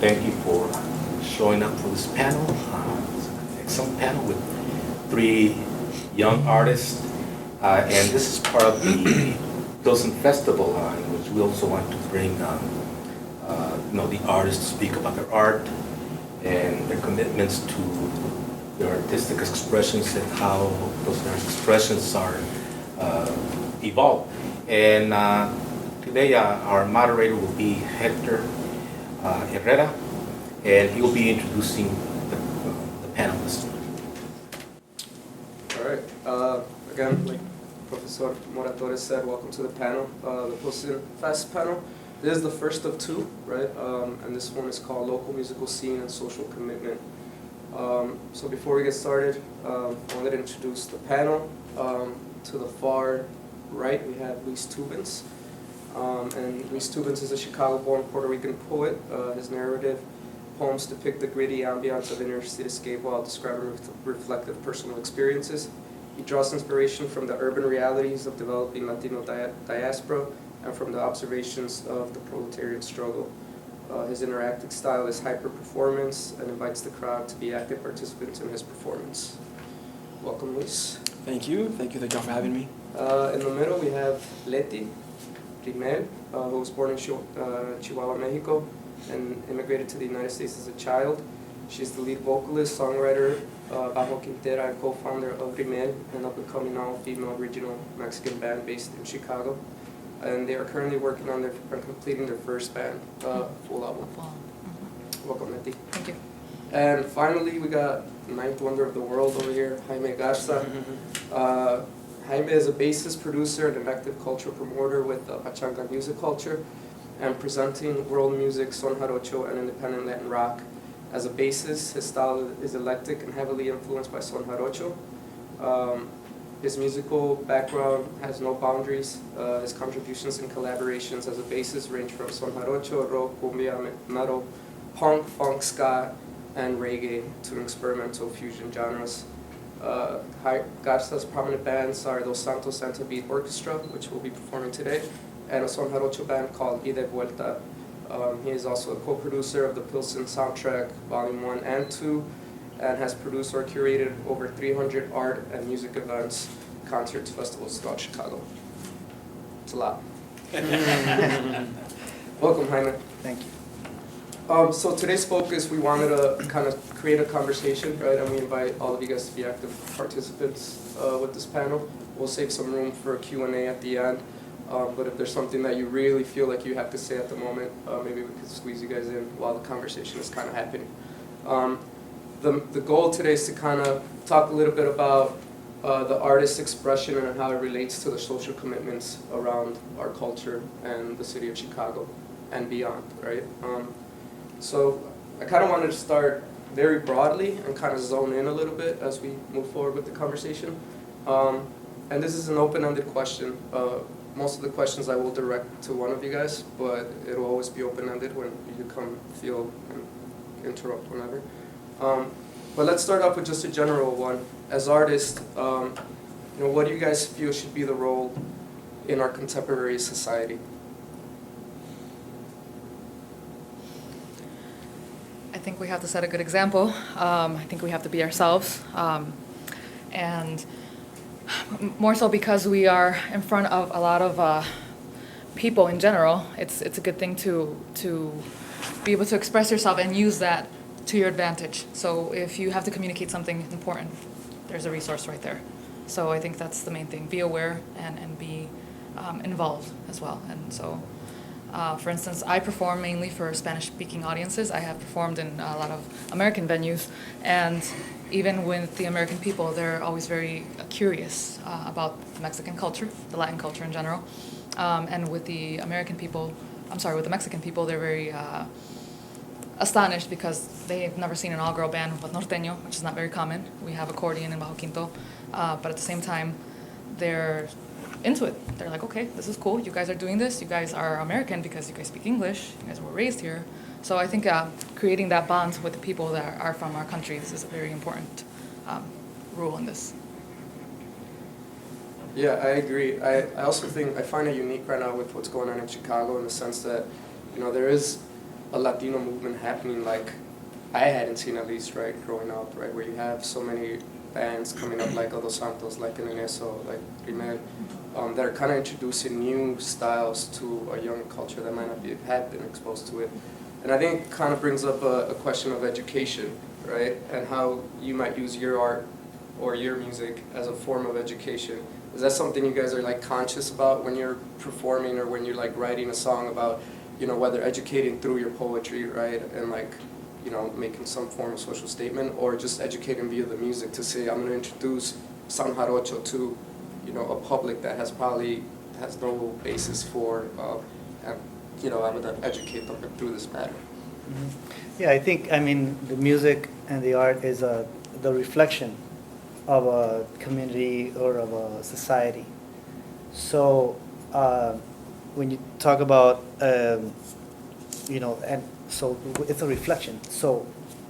thank you for showing up for this panel. It's an excellent panel with three young artists. And this is part of the Pilsen Festival, in which we also want to bring the artists to speak about their art and their commitments to their artistic expressions and how those expressions are evolved. And today our moderator will be Héctor Herrera, and he will be introducing the panelists. All right. Again, like Professor Moratore said, welcome to the panel, the Pilsen Fest panel. This is the first of two, right? And this one is called Local Musical Scene and Social Commitment. So before we get started, I wanted to introduce the panel. To the far right, we have Luis Tubens. And Luis Tubens is a Chicago-born Puerto Rican poet. His narrative poems depict the gritty ambiance of inner cityscape while describing reflective personal experiences. He draws inspiration from the urban realities of developing Latino diaspora and from the observations of the proletariat struggle. His interactive style is hyper-performance and invites the crowd to be active participants in his performance. Welcome, Luis. Thank you y'all for having me. In the middle, we have Letty Rimel, who was born in Chihuahua, Mexico, and immigrated to the United States as a child. She's the lead vocalist, songwriter, Bajo Quintera, and co-founder of Rimel, an up-and-coming all-female regional Mexican band based in Chicago. And they are currently working on completing their first band, full album. Welcome, Letty. Thank you. And finally, we got the ninth wonder of the world over here, Jaime Garza. Jaime is a bassist, producer, and an active cultural promoter with Pachanga music culture and presenting world music, son jarocho, and independent Latin rock. As a bassist, his style is eclectic and heavily influenced by son jarocho. His musical background has no boundaries. His contributions and collaborations as a bassist range from son jarocho, rock, cumbia, metal, punk, funk, ska, and reggae to experimental fusion genres. Garza's prominent bands are Dos Santos Santa Beat Orchestra, which will be performing today, and a son jarocho band called Ida Vuelta. He is also a co-producer of the Pilsen soundtrack, Volume 1 and 2, and has produced or curated over 300 art and music events, concerts, festivals throughout Chicago. It's a lot. Welcome, Jaime. Thank you. So today's focus, we wanted to kind of create a conversation, right? And we invite all of you guys to be active participants with this panel. We'll save some room for a Q&A at the end. But if there's something that you really feel like you have to say at the moment, maybe we could squeeze you guys in while the conversation is kind of happening. The goal today is to kind of talk a little bit about the artist's expression and how it relates to the social commitments around our culture and the city of Chicago and beyond, right? So I kind of wanted to start very broadly and kind of zone in a little bit as we move forward with the conversation. And this is an open-ended question. Most of the questions I will direct to one of you guys, but it'll always be open-ended when you come feel and interrupt whenever. But let's start off with just a general one. As artists, what do you guys feel should be the role in our contemporary society? I think we have to set a good example. I think we have to be ourselves. And more so because we are in front of a lot of people in general, it's a good thing to be able to express yourself and use that to your advantage. So if you have to communicate something important, there's a resource right there. So I think that's the main thing. Be aware and be involved as well. And so, for instance, I perform mainly for Spanish-speaking audiences. I have performed in a lot of American venues, and even with the American people, they're always very curious about the Mexican culture, the Latin culture in general. And with the with the Mexican people, they're very astonished because they've never seen an all-girl band with norteño, which is not very common. We have accordion and bajo quinto, but at the same time, they're into it. They're like, okay, this is cool. You guys are doing this. You guys are American because you guys speak English. You guys were raised here. So I think creating that bond with the people that are from our countries is a very important rule in this. Yeah, I agree. I also think I find it unique right now with what's going on in Chicago in the sense that, there is a Latino movement happening like I hadn't seen, at least, right, growing up, right, where you have so many bands coming up like Dos Santos, like El Ineso, like Rimel, that are kind of introducing new styles to a young culture that might not have been exposed to it. And I think it kind of brings up a question of education, right, and how you might use your art or your music as a form of education. Is that something you guys are like conscious about when you're performing or when you're like writing a song about, you know, whether educating through your poetry, right, and like, you know, making some form of social statement, or just educating via the music to say, I'm going to introduce San Jarocho to, you know, a public that has no basis for, and, you know, I'm going to educate them through this matter. Mm-hmm. Yeah, I think, I mean, the music and the art is the reflection of a community or of a society. So when you talk about, you know, and so it's a reflection. So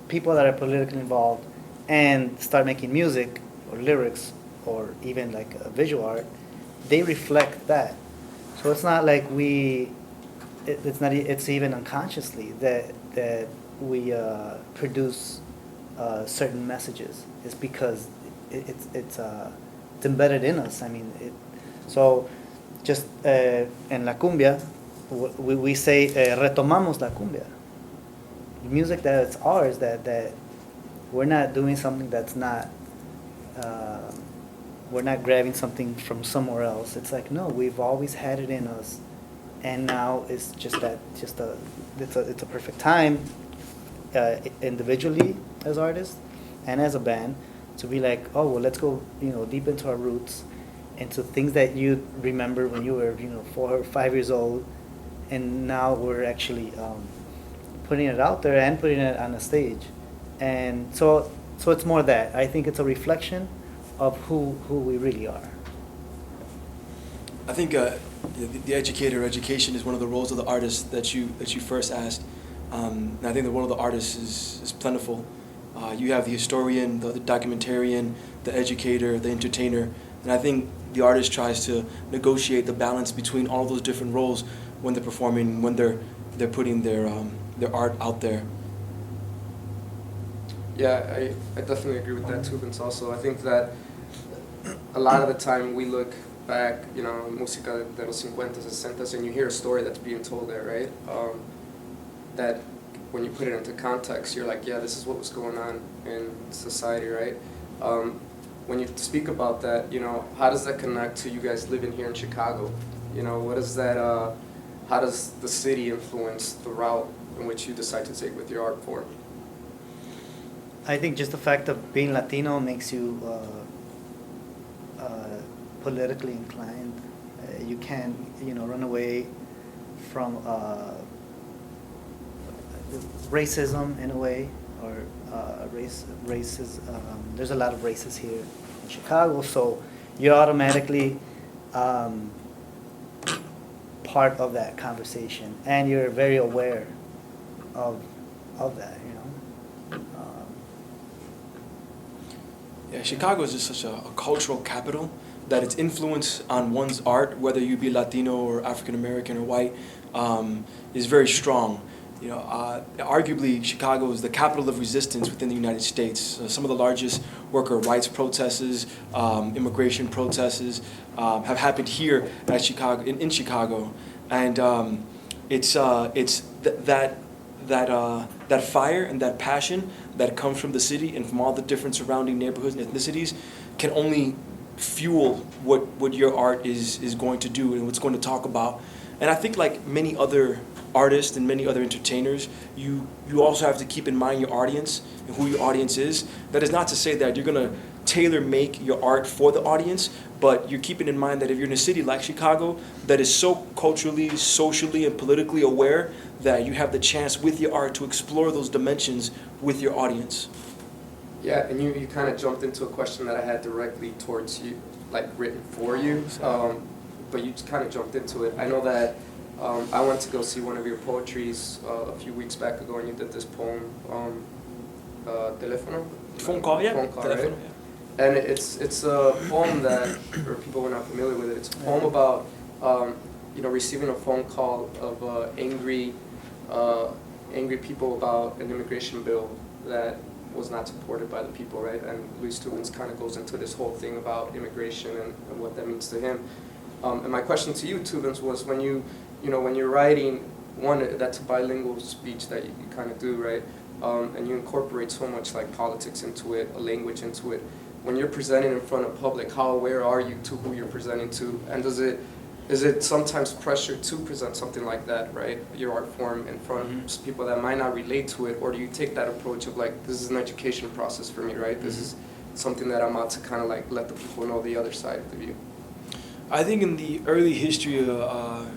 people that are politically involved and start making music or lyrics or even like visual art, they reflect that. So it's not like it's even unconsciously that we produce certain messages. It's because it's embedded in us. I mean, so just en la cumbia, we say retomamos la cumbia. The music that's ours, that we're not doing something that's not, we're not grabbing something from somewhere else. It's like, no, we've always had it in us, and now it's just it's a perfect time, individually as artists and as a band, to be like, oh well, let's go, you know, deep into our roots, into things that you remember when you were, you know, 4 or 5 years old, and now we're actually putting it out there and putting it on a stage. And so it's more that. I think it's a reflection of who we really are. I think the education is one of the roles of the artist that you first asked. And I think the role of the artist is plentiful. You have the historian, the documentarian, the educator, the entertainer, and I think the artist tries to negotiate the balance between all those different roles when they're performing, when they're putting their art out there. Yeah, I definitely agree with that, Tubens. Also, I think that a lot of the time we look back, you know, música de los 50s, 60s, and you hear a story that's being told there, right? That when you put it into context, you're like, yeah, this is what was going on in society, right? When you speak about that, you know, how does that connect to you guys living here in Chicago? You know, what is that, how does the city influence the route in which you decide to take with your art form? I think just the fact of being Latino makes you politically inclined. You can, you know, run away from racism in a way, or races. There's a lot of races here in Chicago, so you're automatically part of that conversation, and you're very aware of that, you know. Yeah, Chicago is just such a cultural capital that its influence on one's art, whether you be Latino or African American or white, is very strong. You know, arguably Chicago is the capital of resistance within the United States. Some of the largest worker rights protests, immigration protests have happened here at Chicago, in Chicago, and it's that fire and that passion that comes from the city and from all the different surrounding neighborhoods and ethnicities can only fuel what your art is going to do and what's going to talk about. And I think, like many other artists and many other entertainers, you also have to keep in mind your audience and who your audience is. That is not to say that you're going to tailor make your art for the audience, but you're keeping in mind that if you're in a city like Chicago that is so culturally, socially, and politically aware, that you have the chance with your art to explore those dimensions with your audience. Yeah, and you kind of jumped into a question that I had directly towards you, like written for you, but you kind of jumped into it. I know that I went to go see one of your poetries a few weeks back ago, and you did this poem, Teléfono? Phone call, yeah. Phone call, Teléfono, right? yeah. And it's a poem that, for people who are not familiar with it, it's a poem about, you know, receiving a phone call of an angry angry people about an immigration bill that was not supported by the people, right? And Luis Tubens kind of goes into this whole thing about immigration and what that means to him. And my question to you, Tubens, was when when you're writing, one, that's a bilingual speech that you kind of do, right? And you incorporate so much like politics into it, a language into it. When you're presenting in front of public, how aware are you to who you're presenting to? And is it sometimes pressure to present something like that, right? Your art form in front of people that might not relate to it, or do you take that approach of like, this is an education process for me, right? This is something that I'm out to kind of like let the people know the other side of the view. I think in the early history of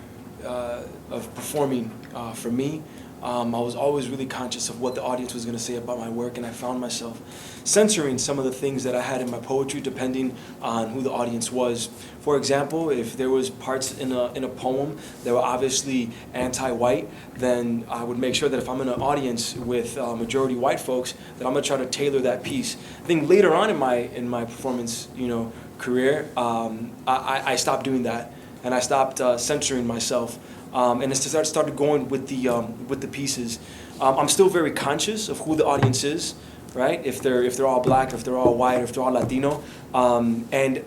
performing for me, I was always really conscious of what the audience was going to say about my work, and I found myself censoring some of the things that I had in my poetry depending on who the audience was. For example, if there was parts in a poem that were obviously anti-white, then I would make sure that if I'm in an audience with majority white folks, that I'm going to try to tailor that piece. I think later on in my performance, career, I stopped doing that, and I stopped censoring myself. And it started going with the pieces. I'm still very conscious of who the audience is, right? If they're all black, if they're all white, if they're all Latino, and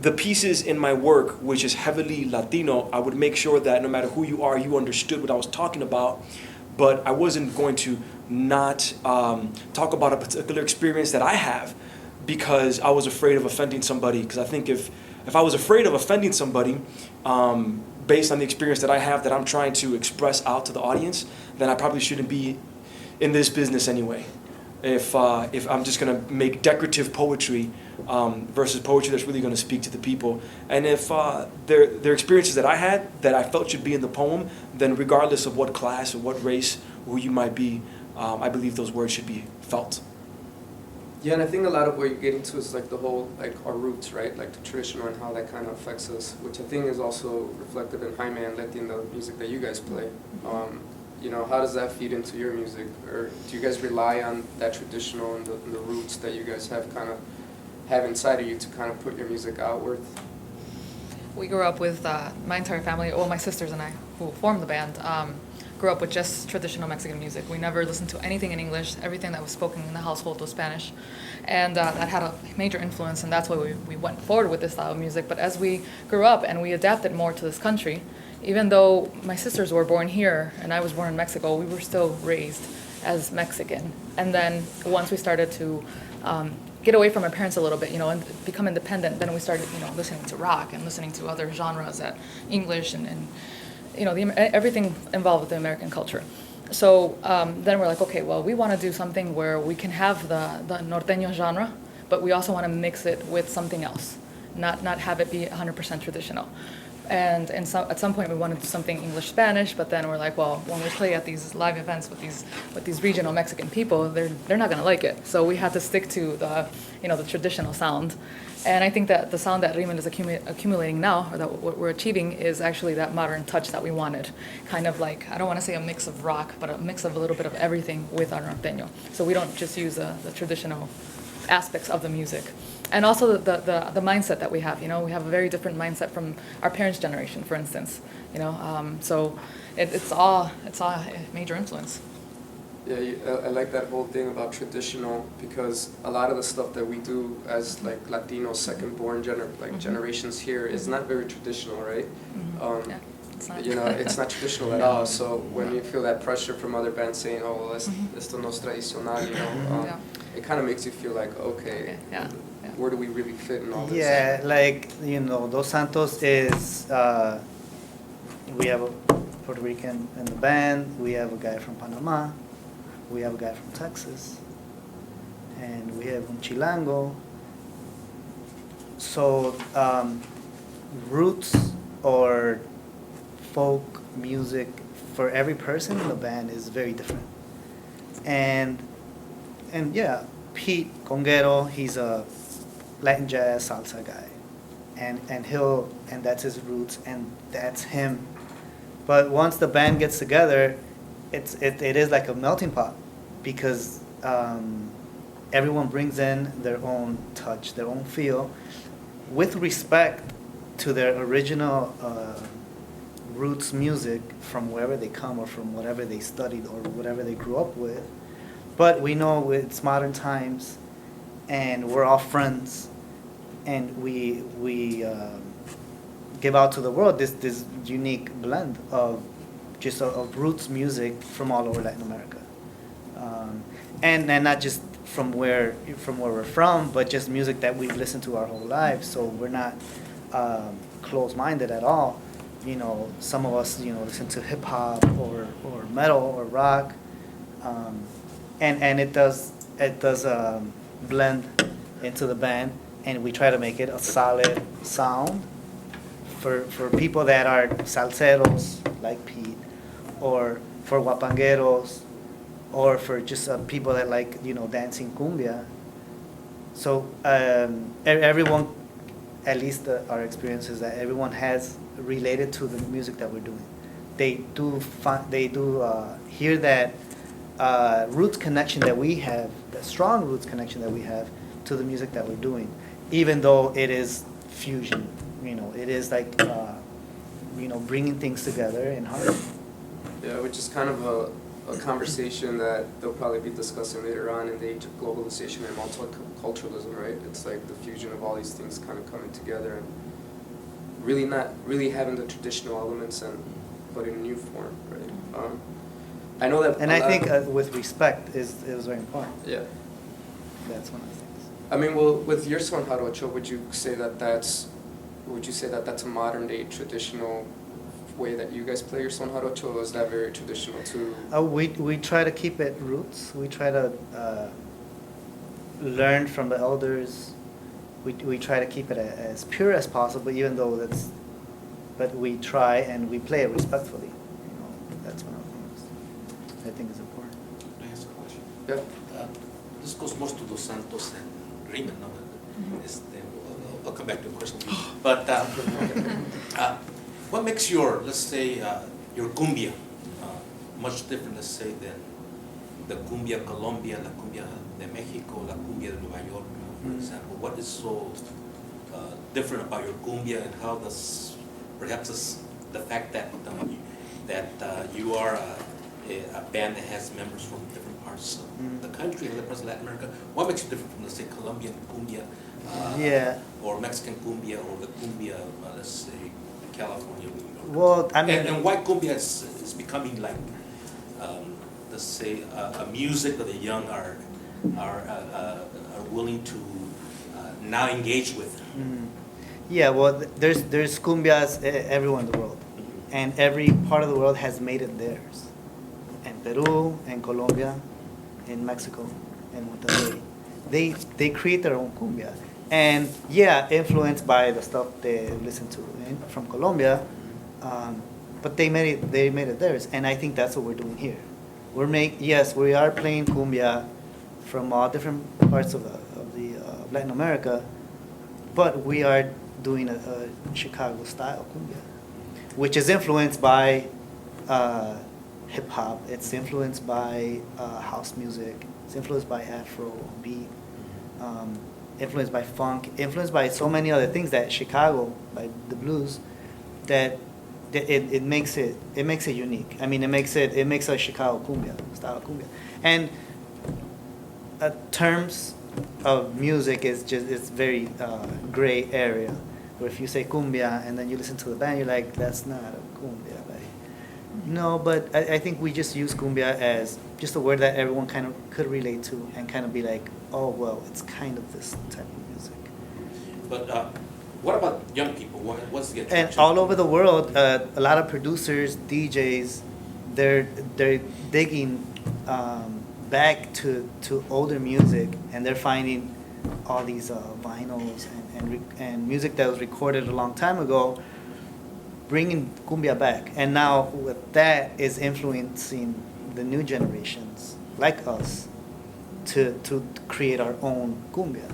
the pieces in my work, which is heavily Latino, I would make sure that no matter who you are, you understood what I was talking about. But I wasn't going to not talk about a particular experience that I have because I was afraid of offending somebody. Because I think if I was afraid of offending somebody, based on the experience that I have that I'm trying to express out to the audience, then I probably shouldn't be in this business anyway. If I'm just going to make decorative poetry versus poetry that's really going to speak to the people. And if they're experiences that I had that I felt should be in the poem, then regardless of what class or what race or who you might be, I believe those words should be felt. Yeah, and I think a lot of what you're getting to is like the whole, like our roots, right? Like the traditional and how that kind of affects us, which I think is also reflected in Jaime and Letty and the music that you guys play. How does that feed into your music? Or do you guys rely on that traditional and the roots that you guys have inside of you to kind of put your music outward? We grew up with my entire family, well, my sisters and I, who formed the band, grew up with just traditional Mexican music. We never listened to anything in English. Everything that was spoken in the household was Spanish. And that had a major influence, and that's why we went forward with this style of music. But as we grew up and we adapted more to this country, even though my sisters were born here and I was born in Mexico, we were still raised as Mexican. And then once we started to get away from our parents a little bit, and become independent, then we started, listening to rock and listening to other genres that English and everything involved with the American culture. So then we're like, okay, well, we want to do something where we can have the norteño genre, but we also want to mix it with something else, not have it be 100% traditional. And so at some point we wanted to do something English-Spanish, but then we're like, well, when we play at these live events with these regional Mexican people, they're not gonna like it. So we had to stick to the traditional sound. And I think that the sound that Rimel is accumulating now, or that what we're achieving, is actually that modern touch that we wanted. Kind of like, I don't want to say a mix of rock, but a mix of a little bit of everything with our norteño. So we don't just use the traditional aspects of the music. And also the mindset that we have, we have a very different mindset from our parents' generation, for instance, so it's all a major influence. Yeah, I like that whole thing about traditional, because a lot of the stuff that we do as like Latino second-born generations here is not very traditional, right? Yeah, it's not. It's not traditional at all. So when you feel that pressure from other bands saying, "Oh, well, esto no es tradicional," it kind of makes you feel like, okay. Yeah. Where do we really fit in all this? Yeah, like, Dos Santos is, we have a Puerto Rican in the band, we have a guy from Panama, we have a guy from Texas, and we have un Chilango. So, roots or folk music for every person in the band is very different. And yeah, Pete Conguero, he's a Latin jazz salsa guy, and that's his roots, and that's him. But once the band gets together, it is like a melting pot, because everyone brings in their own touch, their own feel, with respect to their original roots music from wherever they come or from whatever they studied or whatever they grew up with. But we know it's modern times, and we're all friends, and we give out to the world this unique blend of just of roots music from all over Latin America, and not just from where we're from, but just music that we've listened to our whole lives. So we're not closed-minded at all. You know, some of us, you know, listen to hip hop or metal or rock, and it does blend into the band, and we try to make it a solid sound for people that are salseros like Pete, or for guapangueros, or for just people that like, you know, dancing cumbia. So everyone, at least our experience is that everyone has related to the music that we're doing. They do hear that roots connection that we have, the strong roots connection that we have to the music that we're doing, even though it is fusion. You know, it is like you know, bringing things together in harmony. Yeah, which is kind of a conversation that they'll probably be discussing later on in the age of globalization and multiculturalism, right? It's like the fusion of all these things kind of coming together and really not really having the traditional elements but in a new form, right? I know that. And I think with respect is very important. Yeah. That's one of the things. I mean, well, with your son jarocho, would you say that that's a modern day traditional way that you guys play your son jarocho, or is that very traditional too? We try to keep it roots. We try to learn from the elders. We try to keep it as pure as possible, even though but we try and we play it respectfully. You know, that's one of the things I think is important. Can I ask a question? Yeah. This goes most to Dos Santos and Rimel, no? I'll come back to the question. But what makes your, let's say, your cumbia much different, let's say, than the cumbia Colombia, la cumbia de Mexico, la cumbia de Nueva York, for example? What is so different about your cumbia, and how does perhaps the fact that you are a band that has members from different parts of the country and different parts of Latin America, what makes you different from, let's say, Colombian cumbia, or Mexican cumbia, or the cumbia, let's say, California, New York? Well, I mean, and why cumbia is becoming like, let's say, a music that the young are willing to now engage with. Yeah, well, there's cumbias everywhere in the world, and every part of the world has made it theirs. In Peru, in Colombia, in Mexico, in Monterrey, they create their own cumbia, and influenced by the stuff they listen to from Colombia, but they made it theirs, and I think that's what we're doing here. We are playing cumbia from all different parts of Latin America, but we are doing a Chicago style cumbia, which is influenced by hip hop. It's influenced by house music. It's influenced by Afro beat. Influenced by funk. Influenced by so many other things that Chicago, by the blues, that it makes it unique. I mean, it makes a Chicago cumbia style cumbia. And terms of music it's very gray area. Where if you say cumbia and then you listen to the band, you're like, that's not a cumbia. Like, no, but I think we just use cumbia as just a word that everyone kind of could relate to and kind of be like, oh, well, it's kind of this type of music. But what about young people? What's the attraction? And all over the world, a lot of producers, DJs, they're digging back to older music, and they're finding all these vinyls and music that was recorded a long time ago, bringing cumbia back. And now with that is influencing the new generations like us to create our own cumbia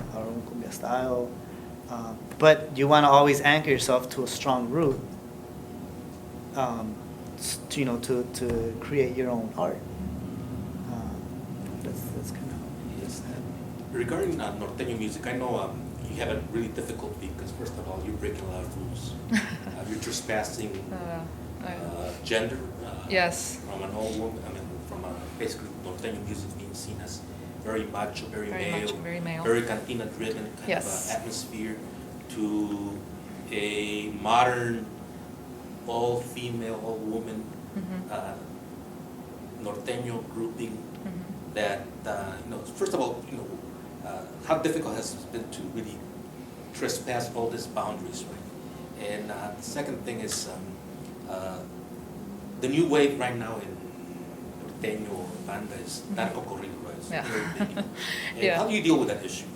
style. But you want to always anchor yourself to a strong root, to create your own art. That's kind of yes. Regarding norteño music, I know you have a really difficult because first of all, you're breaking a lot of rules. You're trespassing gender. Yes. From an old woman, from basically norteño music being seen as very macho, very male, very cantina driven kind Yes. of atmosphere, to a modern, all female, all woman norteño grouping that first of all, how difficult has it been to really trespass all these boundaries, right? And the second thing is the new wave right now in norteño banda is narco corrido, right? It's Yeah. very big. And Yeah. how do you deal with that issue?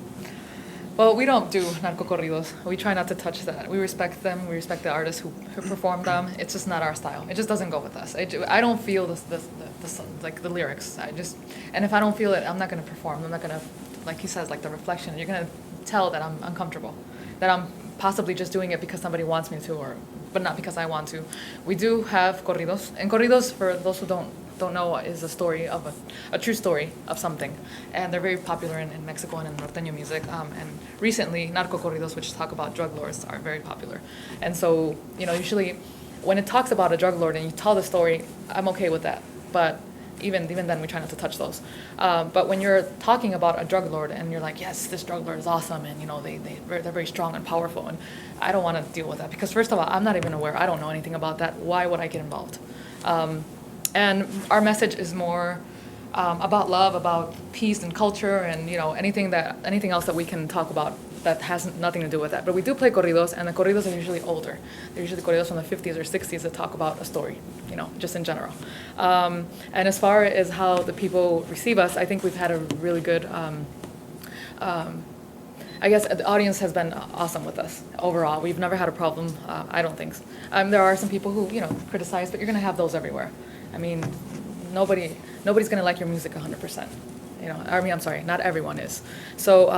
Well, we don't do narco corridos. We try not to touch that. We respect them. We respect the artists who perform them. It's just not our style. It just doesn't go with us. I don't feel like the lyrics. And if I don't feel it, I'm not going to perform. I'm not going to, like he says, like the reflection. You're going to tell that I'm uncomfortable, that I'm possibly just doing it because somebody wants me to, but not because I want to. We do have corridos, and corridos, for those who don't know, is a story of a true story of something, and they're very popular in Mexico and in norteño music. And recently, narco corridos, which talk about drug lords, are very popular. And so, usually, when it talks about a drug lord and you tell the story, I'm okay with that. But even then, we try not to touch those. But when you're talking about a drug lord and you're like, yes, this drug lord is awesome, and they're very strong and powerful, and I don't want to deal with that because first of all, I'm not even aware. I don't know anything about that. Why would I get involved? And our message is more about love, about peace and culture, and anything else that we can talk about that has nothing to do with that. But we do play corridos, and the corridos are usually older. They're usually corridos from the 50s or 60s that talk about a story, just in general. And as far as how the people receive us, I think we've had a really good. I guess the audience has been awesome with us overall. We've never had a problem. I don't think. There are some people who criticize, but you're going to have those everywhere. I mean, nobody's going to like your music 100%. I'm sorry, not everyone is. So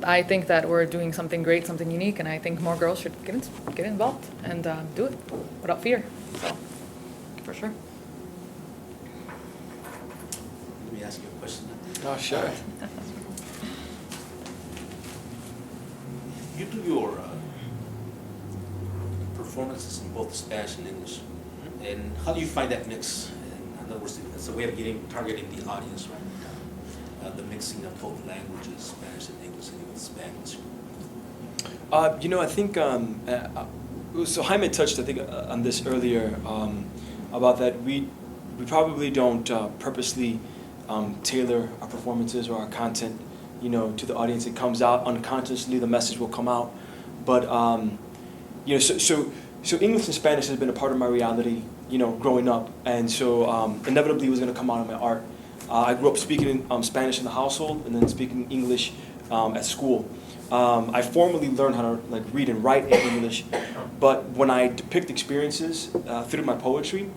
I think that we're doing something great, something unique, and I think more girls should get involved and do it without fear. So, for sure. Let me ask you a question. Oh, sure. You do your performances in both Spanish and English. And how do you find that mix? In other words, it's a way of targeting the audience, right? The mixing of both languages, Spanish and English, and even Spanish. I think, so Jaime touched, I think, on this earlier, about that we probably don't purposely tailor our performances or our content, to the audience. It comes out unconsciously, the message will come out. But, so English and Spanish has been a part of my reality, growing up, and so inevitably it was going to come out in my art. I grew up speaking Spanish in the household and then speaking English at school. I formally learned how to read and write in English, but when I depict experiences through my poetry,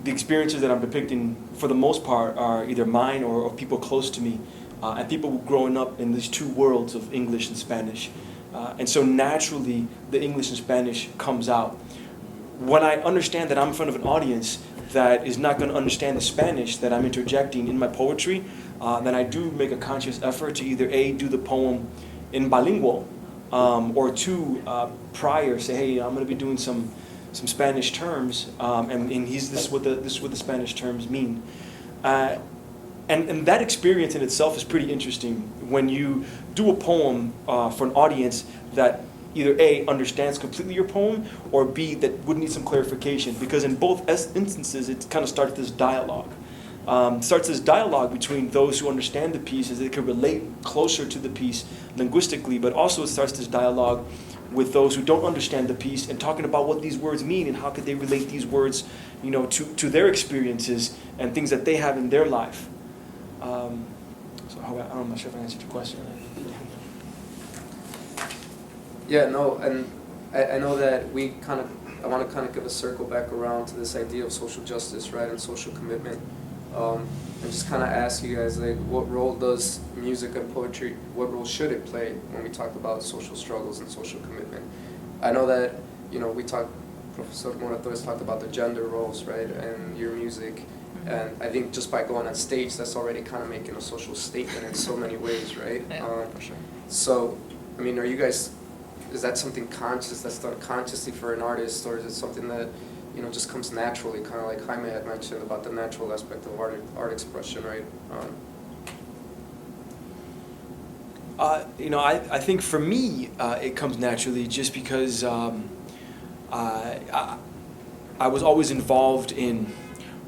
the experiences that I'm depicting for the most part are either mine or of people close to me, and people growing up in these two worlds of English and Spanish. And so naturally, the English and Spanish comes out. When I understand that I'm in front of an audience that is not going to understand the Spanish that I'm interjecting in my poetry, then I do make a conscious effort to either A, do the poem in bilingual, or two, prior, say, hey, I'm going to be doing some Spanish terms, and this is what the Spanish terms mean. And that experience in itself is pretty interesting when you do a poem for an audience that either A, understands completely your poem, or B, that would need some clarification. Because in both instances, it kind of starts this dialogue. Between those who understand the piece as they can relate closer to the piece linguistically, but also it starts this dialogue with those who don't understand the piece and talking about what these words mean and how could they relate these words, to their experiences and things that they have in their life. I'm not sure if I answered your question. Yeah, no, and I know that I want to kind of give a circle back around to this idea of social justice, right, and social commitment. And just kind of ask you guys, what role does music and poetry, what role should it play when we talk about social struggles and social commitment? I know that, Professor Moratores talked about the gender roles, right, and your music. And I think just by going on stage, that's already kind of making a social statement in so many ways, right? Yeah, for sure. So, is that something conscious that's done consciously for an artist, or is it something that just comes naturally, kind of like Jaime had mentioned about the natural aspect of art expression, right? I think for me, it comes naturally just because I was always involved in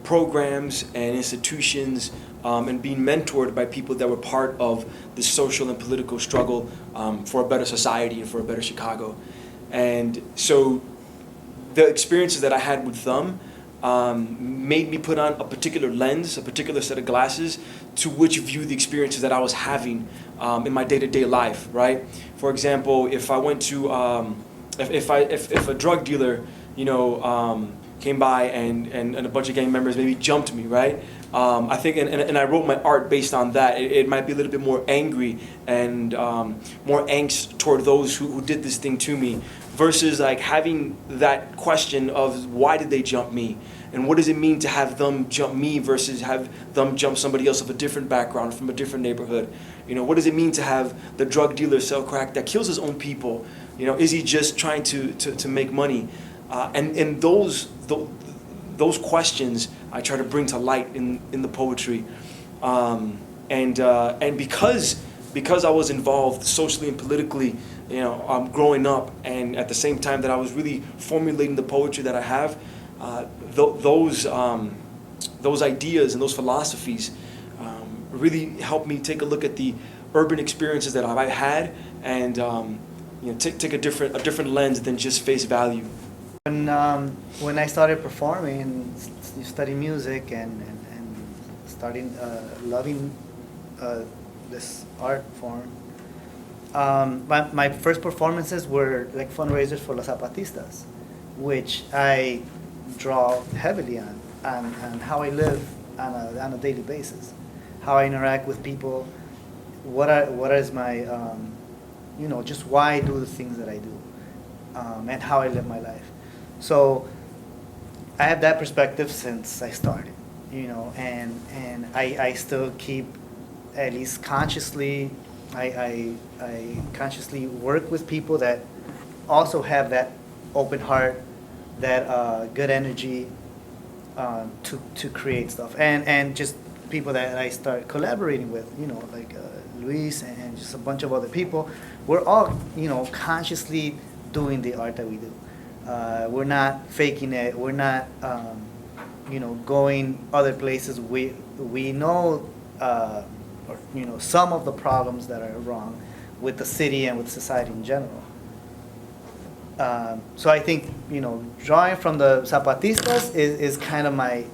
programs and institutions and being mentored by people that were part of the social and political struggle for a better society and for a better Chicago. And so the experiences that I had with them made me put on a particular lens, a particular set of glasses to which view the experiences that I was having in my day-to-day life, right? For example, if I went to, if a drug dealer, came by and a bunch of gang members maybe jumped me, right? I think, and I wrote my art based on that. It might be a little bit more angry and more angst toward those who did this thing to me, versus like having that question of why did they jump me? And what does it mean to have them jump me versus have them jump somebody else of a different background from a different neighborhood? What does it mean to have the drug dealer sell crack that kills his own people? Is he just trying to make money? And those questions I try to bring to light in the poetry. And because I was involved socially and politically, growing up, and at the same time that I was really formulating the poetry that I have, those ideas and those philosophies really helped me take a look at the urban experiences that I've had, and take a different lens than just face value. When I started performing and studying music and starting loving this art form, my first performances were like fundraisers for Los Zapatistas, which I draw heavily on how I live on a daily basis, how I interact with people, what is my, just why I do the things that I do, and how I live my life. So I have that perspective since I started, and I still keep, at least consciously, I consciously work with people that also have that open heart, that good energy to create stuff, and just people that I start collaborating with, like Luis and just a bunch of other people. We're all, consciously doing the art that we do. We're not faking it. We're not, going other places. We know, some of the problems that are wrong with the city and with society in general. So I think, drawing from the Zapatistas is kind of my,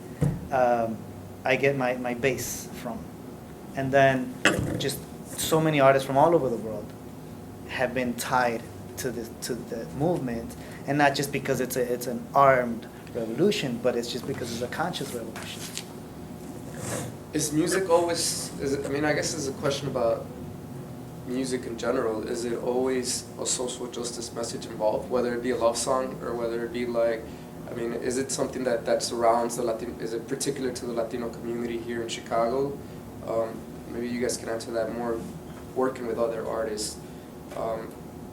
I get my base from. And then just so many artists from all over the world have been tied to the movement, and not just because it's an armed revolution, but it's just because it's a conscious revolution. Is music always, I guess it's a question about music in general. Is it always a social justice message involved, whether it be a love song or whether it be like, is it something that surrounds the Latino, is it particular to the Latino community here in Chicago? Maybe you guys can answer that more, working with other artists.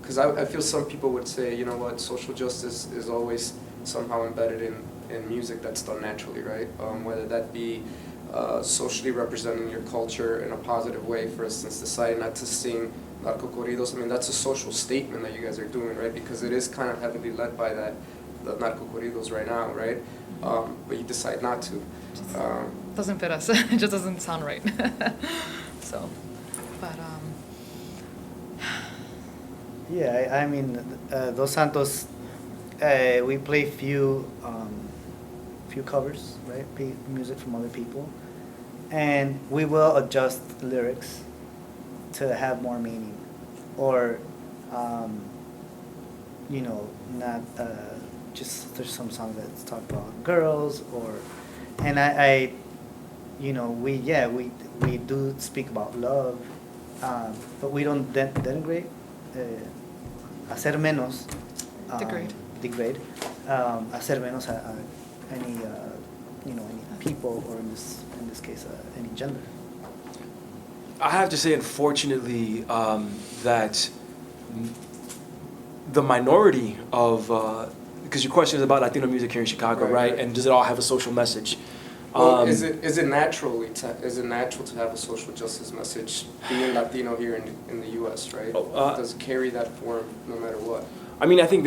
Because I feel some people would say, social justice is always somehow embedded in music that's done naturally, right? Whether that be socially representing your culture in a positive way, for instance, deciding not to sing narco corridos. That's a social statement that you guys are doing, right? Because it is kind of heavily led by the narco corridos right now, right? But you decide not to. Doesn't fit us. It just doesn't sound right. So, but Yeah, Dos Santos, we play few covers, right? Music from other people, and we will adjust lyrics to have more meaning, or not just there's some songs that talk about girls, and we do speak about love, but we don't denigrate. Hacer menos, degrade, hacer menos any people, or in this case any gender. I have to say, unfortunately, that the minority of because your question is about Latino music here in Chicago, Right, right? right. And does it all have a social message? Well, is it natural to have a social justice message being Latino here in the U.S., right? Does it carry that form no matter what? I mean, I think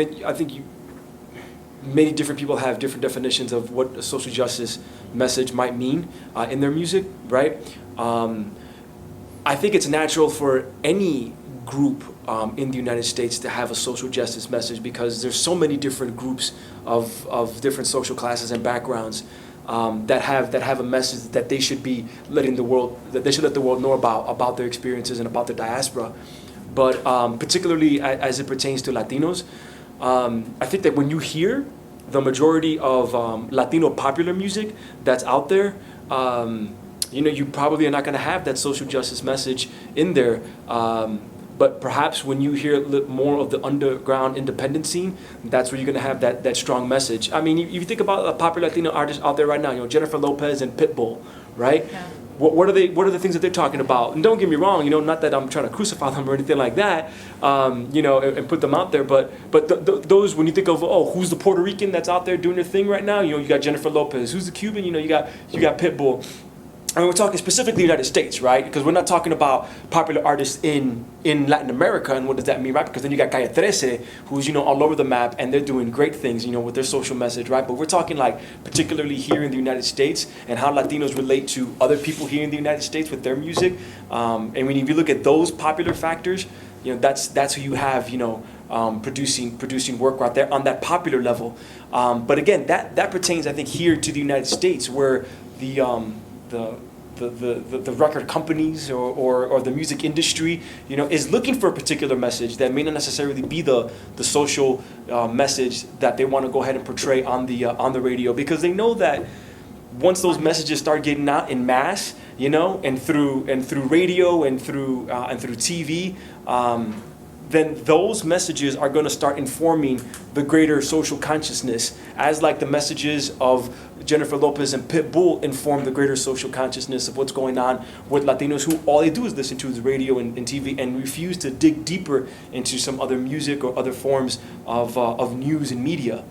many different people have different definitions of what a social justice message might mean in their music, right? I think it's natural for any group in the United States to have a social justice message because there's so many different groups of different social classes and backgrounds that have a message that they should be letting the world, that they should let the world know about their experiences and about their diaspora. But particularly as it pertains to Latinos, I think that when you hear the majority of Latino popular music that's out there, you probably are not going to have that social justice message in there. But perhaps when you hear more of the underground independent scene, that's where you're going to have that strong message. I mean, if you think about a popular Latino artist out there right now, Jennifer Lopez and Pitbull, right? Yeah. What are the things that they're talking about? And don't get me wrong, not that I'm trying to crucify them or anything like that, and put them out there. But those, when you think of, who's the Puerto Rican that's out there doing their thing right now? You got Jennifer Lopez. Who's the Cuban? You got Pitbull. I mean, we're talking specifically United States, right? Because we're not talking about popular artists in Latin America, and what does that mean, right? Because then you got Calle 13, who's, all over the map, and they're doing great things, with their social message, right? But we're talking, like, particularly here in the United States, and how Latinos relate to other people here in the United States with their music. And when you look at those popular factors, that's who you have, producing work right there on that popular level. But again, that pertains, I think, here to the United States, where the record companies or the music industry, is looking for a particular message that may not necessarily be the social message that they want to go ahead and portray on the radio, because they know that once those messages start getting out in mass, and through radio and through TV, then those messages are going to start informing the greater social consciousness, as like the messages of Jennifer Lopez and Pitbull inform the greater social consciousness of what's going on with Latinos who all they do is listen to is radio and TV and refuse to dig deeper into some other music or other forms of news and media.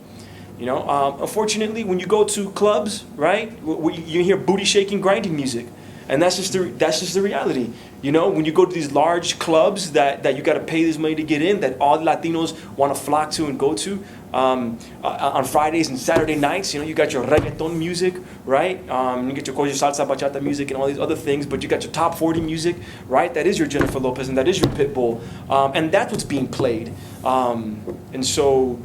Unfortunately, when you go to clubs, right, you hear booty shaking, grinding music. And that's just the reality. When you go to these large clubs that you got to pay this money to get in, that all Latinos want to flock to and go to, on Fridays and Saturday nights, you got your reggaeton music, right? You get your salsa, bachata music and all these other things, but you got your top 40 music, right? That is your Jennifer Lopez and that is your Pitbull. And that's what's being played. And so,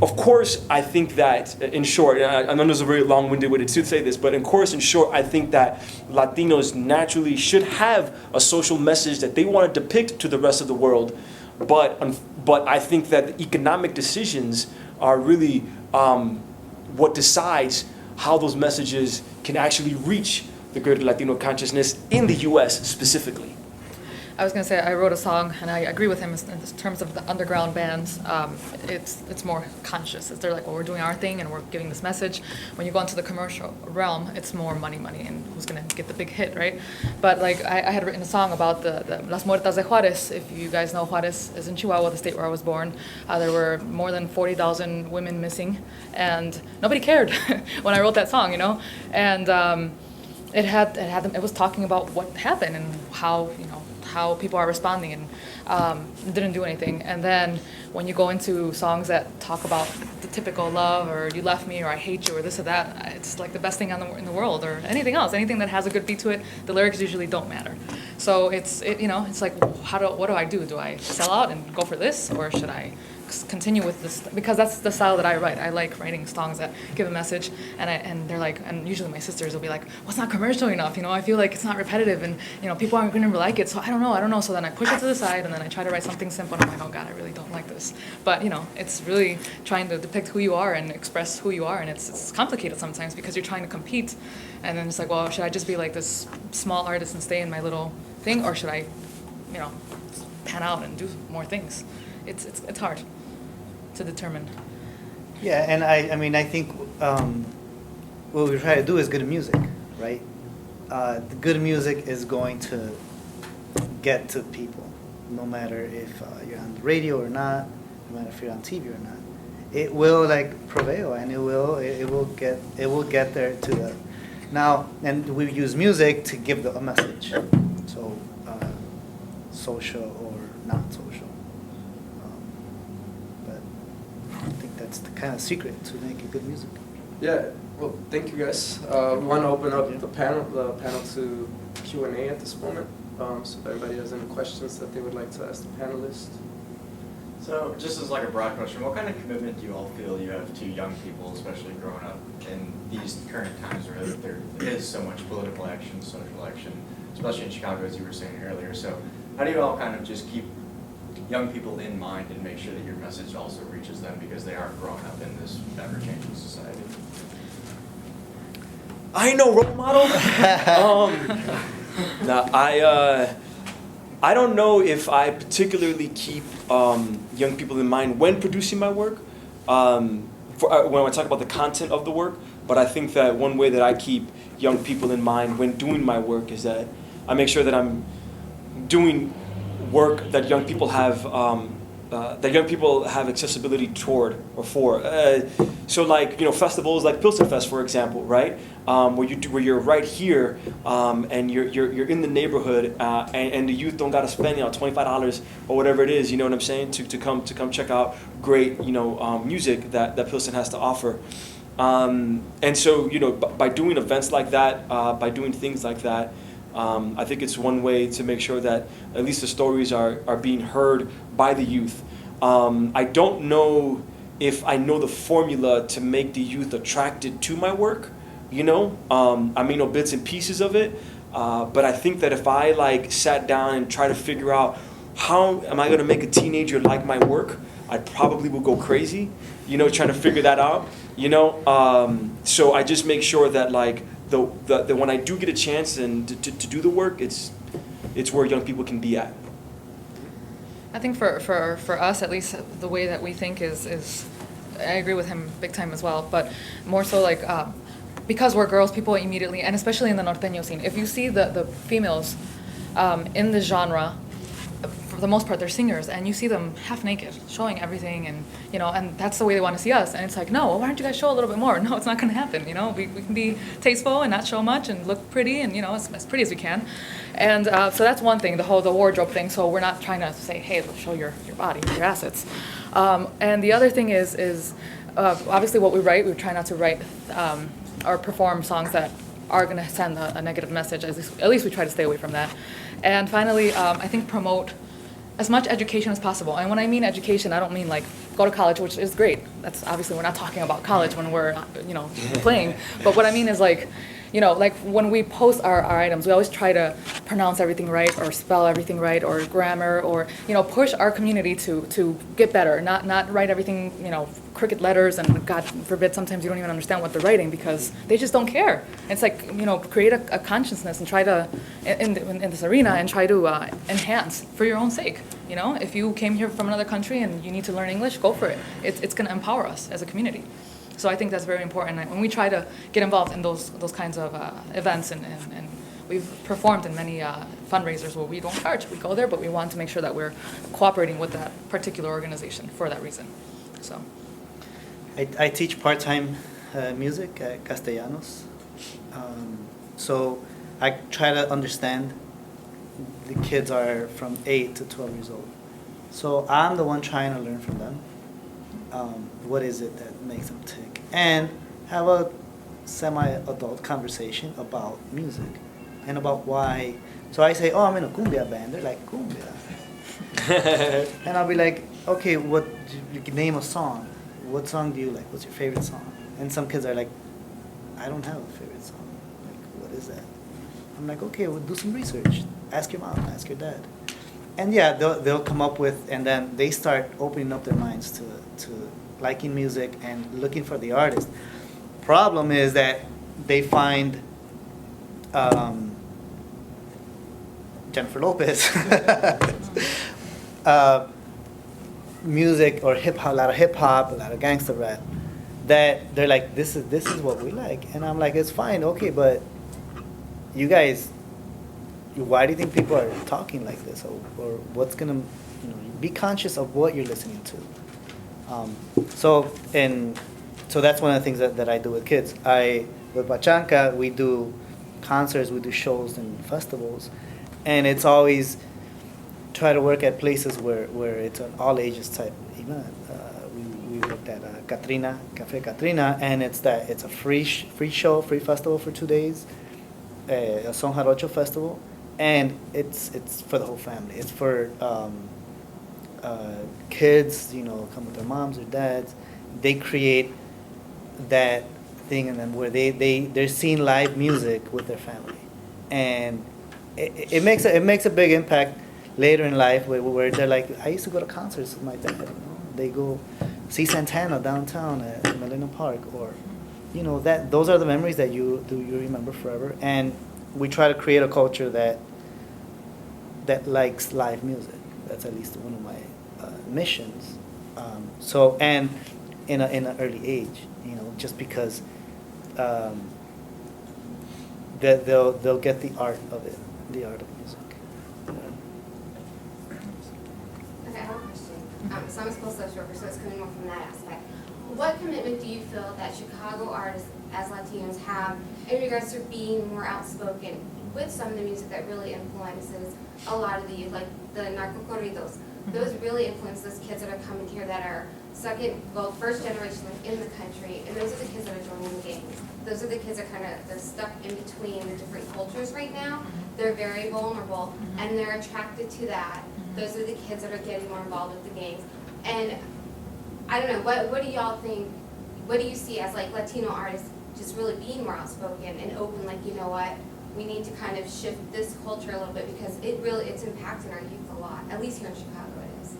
of course, I think that, in short, I know there's a very long-winded way to say this, but in short, I think that Latinos naturally should have a social message that they want to depict to the rest of the world. But I think that the economic decisions are really what decides how those messages can actually reach the greater Latino consciousness in the U.S. specifically. I was going to say, I wrote a song, and I agree with him in terms of the underground bands. It's more conscious. They're like, well, we're doing our thing, and we're giving this message. When you go into the commercial realm, it's more money, and who's going to get the big hit, right? But like, I had written a song about the Las Muertas de Juárez. If you guys know, Juárez is in Chihuahua, the state where I was born. There were more than 40,000 women missing, and nobody cared when I wrote that song, And it was talking about what happened and how people are responding, and didn't do anything. And then when you go into songs that talk about the typical love, or you left me, or I hate you, or this or that, it's like the best thing in the world, or anything else, anything that has a good beat to it, the lyrics usually don't matter. So it's like, what do I do? Do I sell out and go for this, or should I continue with this? Because that's the style that I write. I like writing songs that give a message, and they're like, and usually my sisters will be like, well, it's not commercial enough, I feel like it's not repetitive, and people aren't going to like it, so I don't know. So then I push it to the side, and then I try to write something simple, and I'm like, oh God, I really don't like this. But it's really trying to depict who you are and express who you are, and it's complicated sometimes because you're trying to compete, and then it's like, well, should I just be like this small artist and stay in my little thing, or should I pan out and do more things? It's hard to determine. Yeah, and I think what we try to do is good music, right? The good music is going to get to people, no matter if you're on the radio or not, no matter if you're on TV or not. it will like prevail, and it will get there to the now. And we use music to give a message, so social or not social. But I think that's the kind of secret to making good music. Yeah, well, thank you guys. We want to open up the panel to Q&A at this moment. So if anybody has any questions that they would like to ask the panelists. So just as like a broad question, what kind of commitment do you all feel you have to young people, especially growing up in these current times where there is so much political action, social action, especially in Chicago, as you were saying earlier. So how do you all kind of just keep young people in mind and make sure that your message also reaches them because they are growing up in this ever-changing society? I ain't no role model. I don't know if I particularly keep young people in mind when producing my work, when I talk about the content of the work, but I think that one way that I keep young people in mind when doing my work is that I make sure that I'm doing work that young people have accessibility toward or for. So like, festivals like Pilsen Fest, for example, right? Where you're right here, and you're in the neighborhood, and the youth don't gotta spend $25 or whatever it is, you know what I'm saying, to come check out great music that Pilsen has to offer. And so by doing events like that, by doing things like that, I think it's one way to make sure that at least the stories are being heard by the youth. I don't know if I know the formula to make the youth attracted to my work, I may know bits and pieces of it, but I think that if I sat down and try to figure out how am I going to make a teenager like my work, I probably will go crazy, trying to figure that out, So I just make sure that that when I do get a chance and to do the work, it's where young people can be at. I think for us, at least, the way that we think is I agree with him big time as well, but more so because we're girls, people immediately, and especially in the norteño scene, if you see the females in the genre, for the most part, they're singers, and you see them half naked, showing everything, and and that's the way they want to see us. And it's like, no, why don't you guys show a little bit more? No, it's not going to happen. We can be tasteful and not show much and look pretty, and as pretty as we can. And so that's one thing, the wardrobe thing. So we're not trying to say, hey, let's show your body, your assets. And the other thing is obviously what we write. We try not to write or perform songs that are going to send a negative message. At least we try to stay away from that. And finally, I think promote as much education as possible. And when I mean education, I don't mean go to college, which is great. That's obviously, we're not talking about college when we're playing. But what I mean is when we post our items, we always try to pronounce everything right or spell everything right or grammar or push our community to get better. Not write everything crooked letters, and God forbid sometimes you don't even understand what they're writing because they just don't care. It's create a consciousness and try to in this arena and try to enhance for your own sake. If you came here from another country and you need to learn English, go for it. It's going to empower us as a community. So I think that's very important. And we try to get involved in those kinds of events, and we've performed in many fundraisers where we don't charge. We go there, but we want to make sure that we're cooperating with that particular organization for that reason. So I teach part-time music at Castellanos. So I try to understand the kids are from 8 to 12 years old. So I'm the one trying to learn from them. What is it that makes them tick? And have a semi-adult conversation about music and about why. So I say, oh, I'm in a cumbia band. They're like, cumbia. And I'll be like, okay, you can name a song. What song do you like? What's your favorite song? And some kids are like, I don't have a favorite song. What is that? I'm like, okay, well, do some research. Ask your mom, ask your dad. And yeah, they'll come up with, and then they start opening up their minds to liking music and looking for the artist. Problem is that they find Jennifer Lopez music or hip hop, a lot of hip hop, a lot of gangster rap, that they're like, this is what we like. And I'm like, it's fine, okay, but you guys, why do you think people are talking like this, or what's gonna, be conscious of what you're listening to. So that's one of the things that I do with kids. With Pachanka, we do concerts, we do shows and festivals, and it's always try to work at places where it's an all ages type event. We looked at Katrina, Cafe Katrina, and it's a free show, free festival for 2 days, a Son Jarocho festival, and it's for the whole family. It's for kids, come with their moms or dads. They create that thing in them where they're seeing live music with their family, and it makes a big impact later in life where they're like, I used to go to concerts with my dad. They go see Santana downtown at Millennium Park, or those are the memories that you remember forever. And we try to create a culture that likes live music. That's at least one of my missions. And in an early age, just because they'll get the art of it, the art of music. Okay, I have a question. So I'm a school social worker, so it's coming more from that aspect. What commitment do you feel that Chicago artists as Latinos have in regards to being more outspoken with some of the music that really influences a lot of the youth, like the narco corridos? Those really influence those kids that are coming here that are first generation in the country, and those are the kids that are joining the gangs. Those are the kids that they're stuck in between the different cultures right now. They're very vulnerable, and they're attracted to that. Those are the kids that are getting more involved with the gangs. And I don't know, what do y'all think, what do you see as like Latino artists just really being more outspoken and open, like, you know what, we need to kind of shift this culture a little bit because it's impacting our youth a lot, at least here in Chicago it is.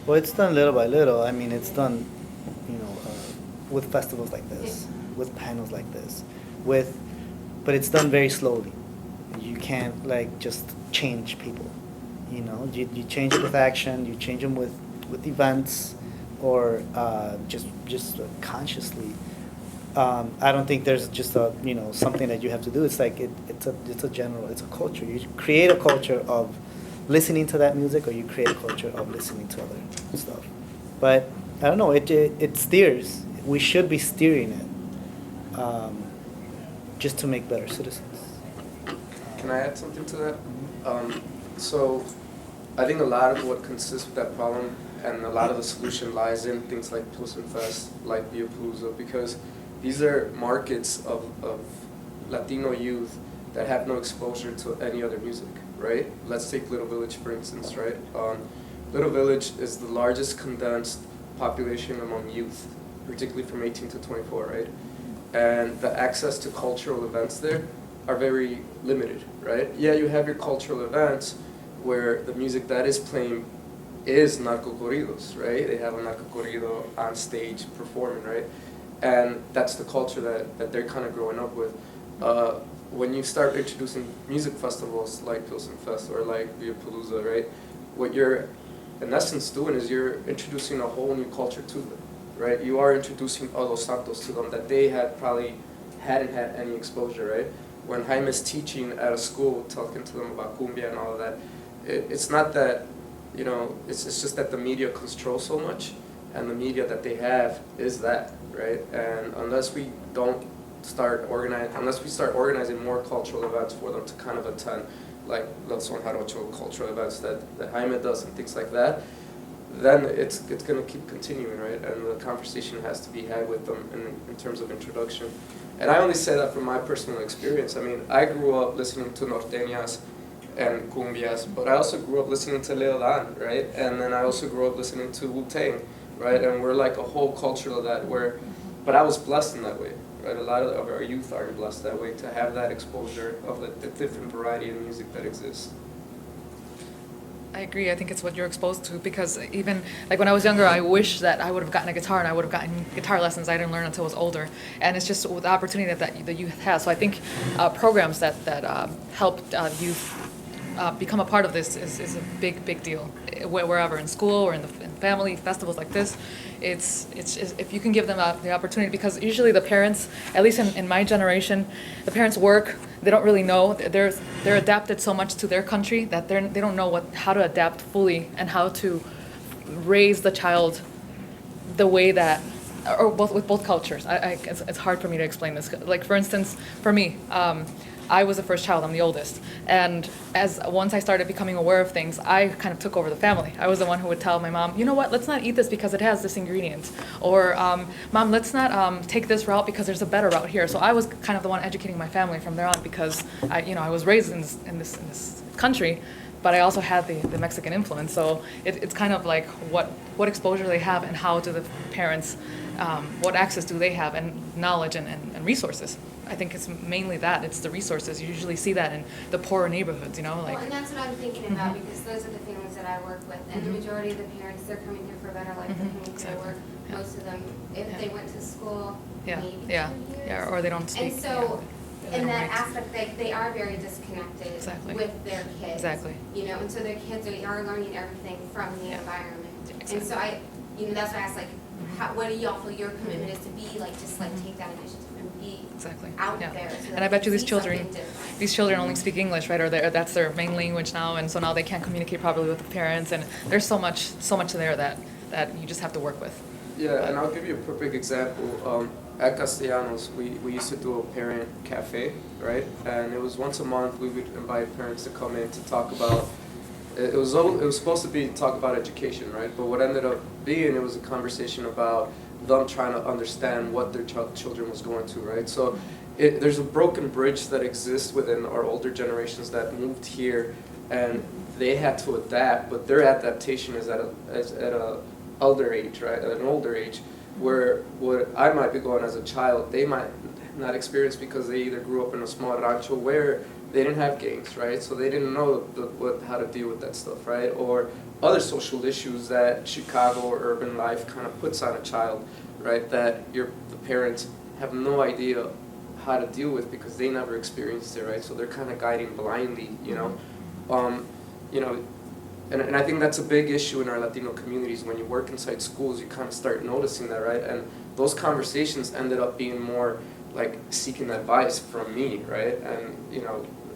Well, it's done little by little. I mean, it's done, with festivals like this, with panels like this, but it's done very slowly. You can't just change people. You change it with action. You change them with events, or just consciously. I don't think there's just something that you have to do. It's like it's a culture. You create a culture of listening to that music, or you create a culture of listening to other stuff. But I don't know. It steers. We should be steering it, just to make better citizens. Can I add something to that? So I think a lot of what consists with that problem and a lot of the solution lies in things like Pilsen Fest, like Viapalooza, because these are markets of Latino youth that have no exposure to any other music, right? Let's take Little Village, for instance, right? Little Village is the largest condensed population among youth, particularly from 18 to 24, right? And the access to cultural events there are very limited, right? Yeah, you have your cultural events where the music that is playing is narco corridos, right? They have a narco corrido on stage performing, right? And that's the culture that they're kind of growing up with. When you start introducing music festivals like Pilsen Fest or like Viapalooza, right? What you're in essence doing is you're introducing a whole new culture to them, right? You are introducing a Los Santos to them that they hadn't had any exposure, right? When Jaime's teaching at a school, talking to them about cumbia and all of that, it's not that, it's just that the media controls so much, and the media that they have is that, right? And unless we start organizing more cultural events for them to kind of attend, like Los Son Jarocho cultural events that Jaime does and things like that, then it's going to keep continuing, right? And the conversation has to be had with them in terms of introduction. And I only say that from my personal experience. I mean, I grew up listening to norteñas and cumbias, but I also grew up listening to Leodan, right? And then I also grew up listening to Wu-Tang, right? And we're like a whole culture of that but I was blessed in that way, right? A lot of our youth are blessed that way to have that exposure of the different variety of music that exists. I agree. I think it's what you're exposed to, because even like when I was younger, I wish that I would have gotten a guitar and I would have gotten guitar lessons. I didn't learn until I was older, and it's just the opportunity that the youth has. So I think programs that help youth become a part of this is a big deal. Wherever, in school or in family festivals like this, it's if you can give them the opportunity, because usually the parents, at least in my generation, the parents work. They don't really know. They're adapted so much to their country that they don't know how to adapt fully and how to raise the child the way that, or with both cultures. It's hard for me to explain this. Like, for instance, for me, I was the first child. I'm the oldest, and once I started becoming aware of things, I kind of took over the family. I was the one who would tell my mom, you know what, let's not eat this because it has this ingredient, or Mom, let's not take this route because there's a better route here. So I was kind of the one educating my family from there on, because I was raised in this country, but I also had the Mexican influence. So it's kind of like what exposure they have, and how do the parents, what access do they have, and knowledge and resources. I think it's mainly that. It's the resources. You usually see that in the poorer neighborhoods, Well, and that's what I'm thinking about, because those are the families that I work with. And the majority of the parents, they're coming here for a better life. They're coming here to work. Yeah. Most of them, if they went to school, Yeah, maybe 2 yeah, years. yeah, or they don't speak. And so, They in don't that write. aspect, they are very disconnected Exactly. with their kids. Exactly. And so their kids are learning everything from the Yeah. environment. Exactly. And so that's why I asked, like, what do y'all feel your commitment is to be, like, just like take that initiative and be Exactly. out Yeah. there. So And that I bet they you see something different. these children only speak English, right? Or that's their main language now, and so now they can't communicate properly with the parents. And there's so much there that you just have to work with. Yeah, and I'll give you a perfect example. At Castellanos, we used to do a parent cafe, right? And it was once a month. We would invite parents to come in to talk about. It was supposed to be talk about education, right? But what ended up being, it was a conversation about them trying to understand what their children was going through, right? So there's a broken bridge that exists within our older generations that moved here, and they had to adapt, but their adaptation is at a older age, right? At an older age, where what I might be going as a child, they might not experience, because they either grew up in a small rancho where they didn't have gangs, right? So they didn't know how to deal with that stuff, right? Or other social issues that Chicago or urban life kind of puts on a child, right? That the parents have no idea how to deal with because they never experienced it, right? So they're kind of guiding blindly, And I think that's a big issue in our Latino communities. When you work inside schools, you kind of start noticing that, right? And those conversations ended up being more like seeking advice from me, right? And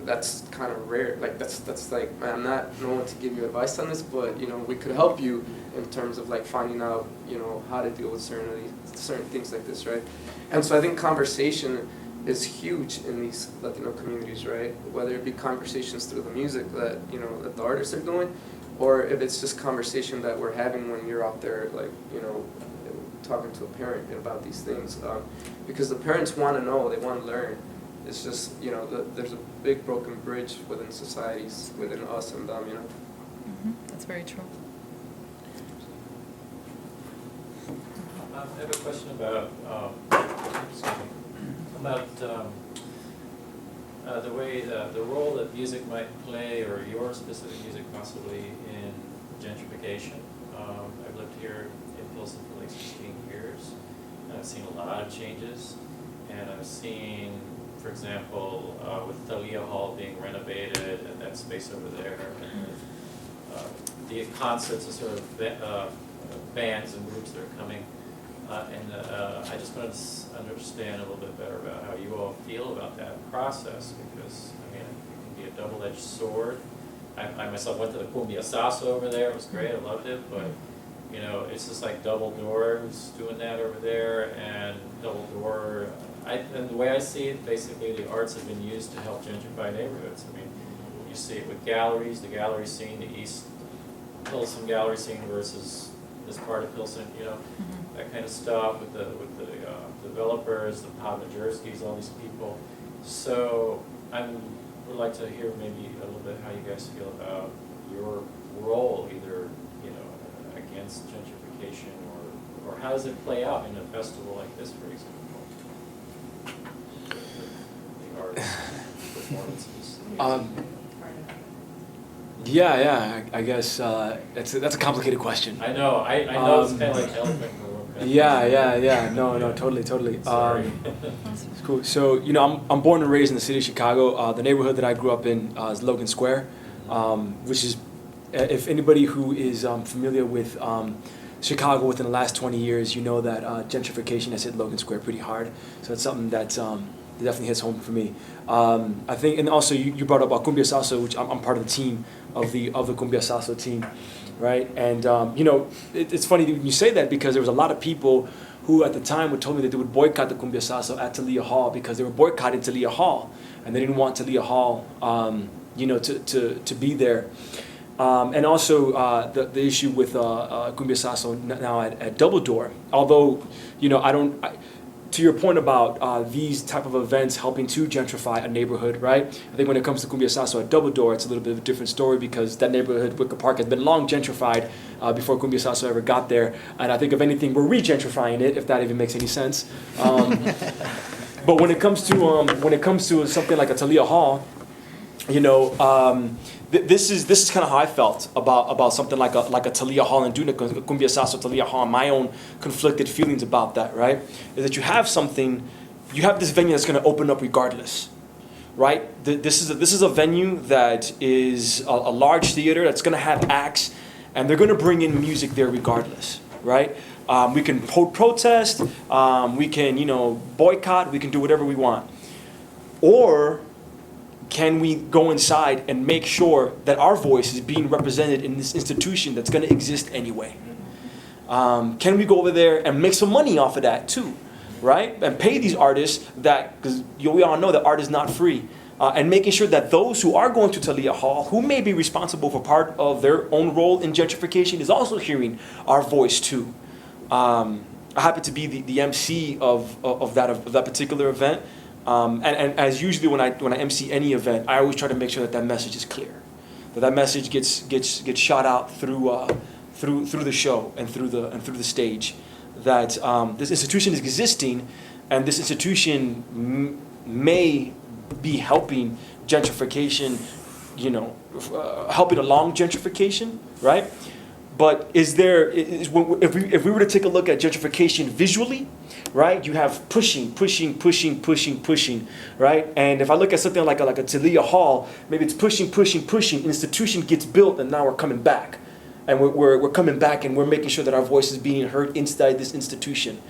that's kind of rare. Like that's like, man, I'm not one to give you advice on this, but we could help you in terms of like finding out, how to deal with certain things like this, right? And so I think conversation is huge in these Latino communities, right? Whether it be conversations through the music that that the artists are doing, or if it's just conversation that we're having when you're out there, like talking to a parent about these things, because the parents want to know, they want to learn. It's just there's a big broken bridge within societies, within us and them. That's very true. I have a question about the way the role that music might play, or your specific music possibly, in gentrification. I've lived here in Pilsen for like 16 years, and I've seen a lot of changes, and I've seen, for example, with Thalia Hall being renovated and that space over there, and the concerts of sort of bands and groups that are coming. I just wanted to understand a little bit better about how you all feel about that process, because, it can be a double-edged sword. I myself went to the Cumbia Salsa over there. It was great. I loved it. But, it's just like Double Doors doing that over there, and Double Door. And the way I see it, basically, the arts have been used to help gentrify neighborhoods. You see it with galleries, the gallery scene, the East Pilsen gallery scene versus this part of Pilsen, that kind of stuff with the developers, the Pavlojerskys, all these people. So I would like to hear maybe a little bit how you guys feel about your role, either against gentrification, or how does it play out in a festival like this, for example? The arts, performances. I guess that's a complicated question. I know it's kind of like elephant in the room. No, totally. Sorry. It's cool. So, I'm born and raised in the city of Chicago. The neighborhood that I grew up in is Logan Square, which is, if anybody who is familiar with Chicago within the last 20 years, you know that gentrification has hit Logan Square pretty hard. So it's something that definitely hits home for me. I think, and also you brought up Cumbia Salsa, which I'm part of the team of the Cumbia Salsa team. right? And it's funny when you say that, because there was a lot of people who at the time would told me that they would boycott the Cumbia Sasso at Talia Hall because they were boycotting Talia Hall, and they didn't want Talia Hall, to be there. And also the issue with Cumbia Sasso now at Double Door. Although, to your point about these type of events helping to gentrify a neighborhood, right? I think when it comes to Cumbia Sasso at Double Door, it's a little bit of a different story, because that neighborhood, Wicker Park, has been long gentrified before Cumbia Sasso ever got there. And I think, if anything, we're re-gentrifying it, if that even makes any sense. But when it comes to something like a Talia Hall, this is kind of how I felt about something like a Talia Hall in Duna, Cumbia Sasso, Talia Hall. My own conflicted feelings about that, right? Is that you have this venue that's going to open up regardless, right? This is a venue that is a large theater that's going to have acts, and they're going to bring in music there regardless, right? We can protest, we can boycott, we can do whatever we want, or can we go inside and make sure that our voice is being represented in this institution that's going to exist anyway? Can we go over there and make some money off of that too, right? And pay these artists because we all know that art is not free. And making sure that those who are going to Talia Hall, who may be responsible for part of their own role in gentrification, is also hearing our voice too. I happen to be the MC of that particular event. And as usually when I MC any event, I always try to make sure that message is clear, that message gets shot out through the show and through the stage, that this institution is existing, and this institution may be helping gentrification, helping along gentrification, right? But if we were to take a look at gentrification visually, right, you have pushing, right? And if I look at something like a Talia Hall, maybe it's pushing, institution gets built, and now we're coming back. And we're coming back, and we're making sure that our voice is being heard inside this institution.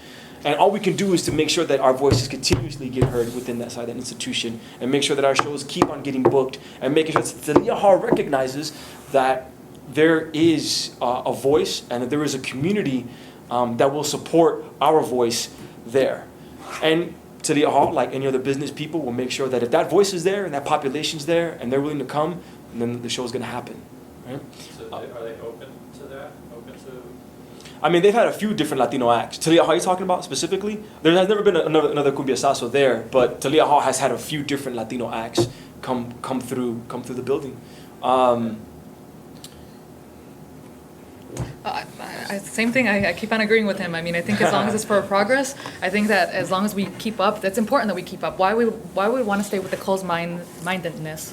And all we can do is to make sure that our voices continuously get heard within that institution, and make sure that our shows keep on getting booked, and making sure that Talia Hall recognizes that there is a voice, and that there is a community that will support our voice there. And Talia Hall, like any other business people, will make sure that if that voice is there and that population's there and they're willing to come, then the show's going to happen, right? So are they open to that? Open to? I mean, they've had a few different Latino acts. Talia Hall, are you talking about specifically? There has never been another Cumbia Sasso there, but Talia Hall has had a few different Latino acts come through the building. Same thing, I keep on agreeing with him. I mean, I think as long as it's for progress, I think that as long as we keep up, that's important that we keep up. Why we want to stay with the closed mindedness,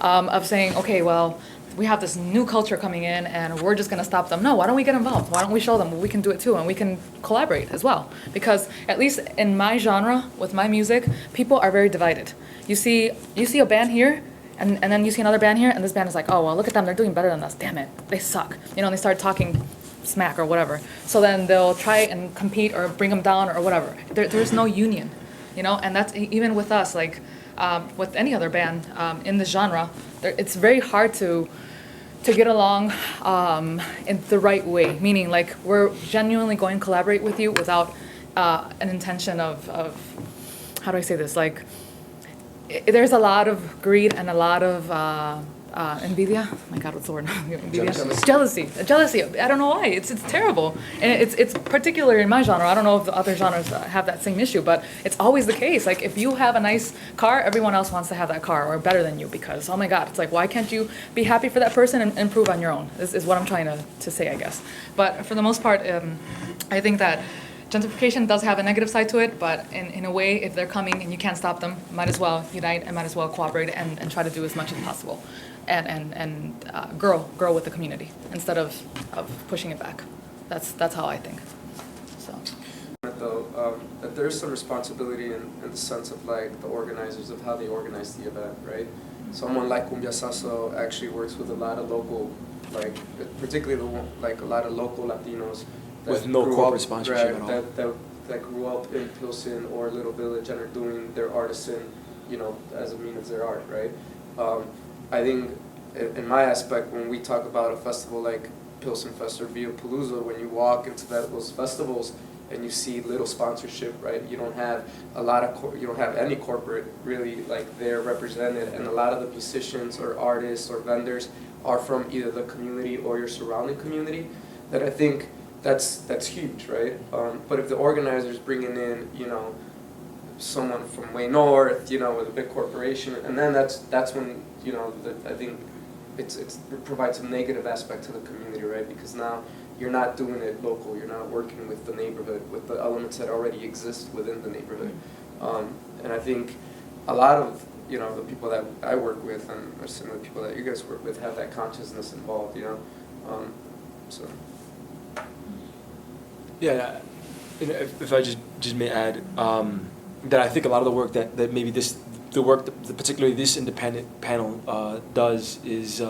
of saying, okay, well, we have this new culture coming in and we're just going to stop them. No, why don't we get involved? Why don't we show them we can do it too, and we can collaborate as well? Because at least in my genre, with my music, people are very divided. You see a band here, and then you see another band here, and this band is like, oh, well, look at them, they're doing better than us, damn it, they suck. And they start talking smack or whatever. So then they'll try and compete or bring them down or whatever. There's no union, and that's even with us, like with any other band in the genre, it's very hard to get along in the right way, meaning like we're genuinely going to collaborate with you without an intention of how do I say this, like, there's a lot of greed and a lot of envidia. Oh my God, what's the word? Envidia? Jealousy. I don't know why. It's terrible, and it's particular in my genre. I don't know if the other genres have that same issue, but it's always the case. Like if you have a nice car, everyone else wants to have that car or better than you, because oh my God, it's like, why can't you be happy for that person and improve on your own? Is what I'm trying to say, I guess. But for the most part, I think that gentrification does have a negative side to it, but in a way, if they're coming and you can't stop them, might as well unite and might as well cooperate and try to do as much as possible, and grow with the community instead of pushing it back. That's how I think. So. Though that there's some responsibility in the sense of like the organizers of how they organize the event, right? Someone like Cumbia Sasso actually works with a lot of local, like particularly like a lot of local Latinos. With no corporate sponsorship at all. That grew up in Pilsen or Little Village and are doing their artisan, as a means of their art, right? I think in my aspect, when we talk about a festival like Pilsen Fest or Via Palooza, when you walk into those festivals and you see little sponsorship, right? You don't have a lot of you don't have any corporate really like there represented, and a lot of the musicians or artists or vendors are from either the community or your surrounding community. That I think that's huge, right? But if the organizer's bringing in, you know, someone from way north, you know, with a big corporation, and then that's when, you know, I think it provides a negative aspect to the community, right? Because now you're not doing it local, you're not working with the neighborhood, with the elements that already exist within the neighborhood. And I think a lot of, you know, the people that I work with and some of the people that you guys work with have that consciousness involved, you know. So. Yeah, if I just may add, that I think a lot of the work that maybe particularly this independent panel does is,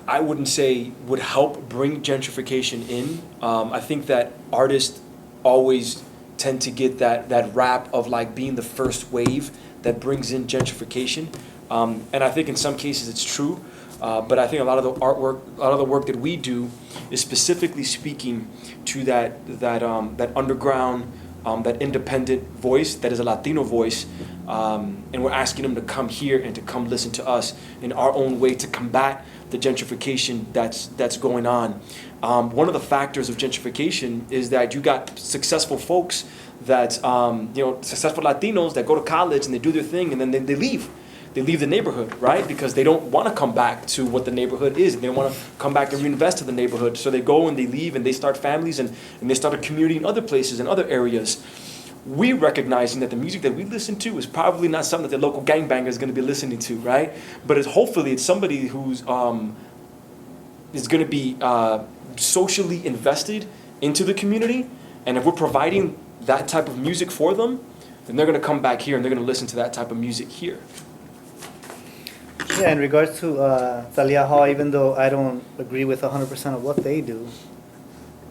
I wouldn't say would help bring gentrification in. I think that artists always tend to get that rap of like being the first wave that brings in gentrification. And I think in some cases it's true. But I think a lot of the artwork, a lot of the work that we do is specifically speaking to that underground, that independent voice, that is a Latino voice, and we're asking them to come here and to come listen to us in our own way to combat the gentrification that's going on. One of the factors of gentrification is that you got successful folks that, successful Latinos that go to college and they do their thing and then they leave. They leave the neighborhood, right? Because they don't want to come back to what the neighborhood is. They don't want to come back and reinvest in the neighborhood. So they go and they leave and they start families and they start a community in other places, in other areas. We recognizing that the music that we listen to is probably not something that the local gangbanger is going to be listening to, right? But hopefully it's somebody who's is going to be socially invested into the community. And if we're providing that type of music for them, then they're going to come back here and they're going to listen to that type of music here. Yeah, in regards to Thalia Hall, even though I don't agree with 100% of what they do,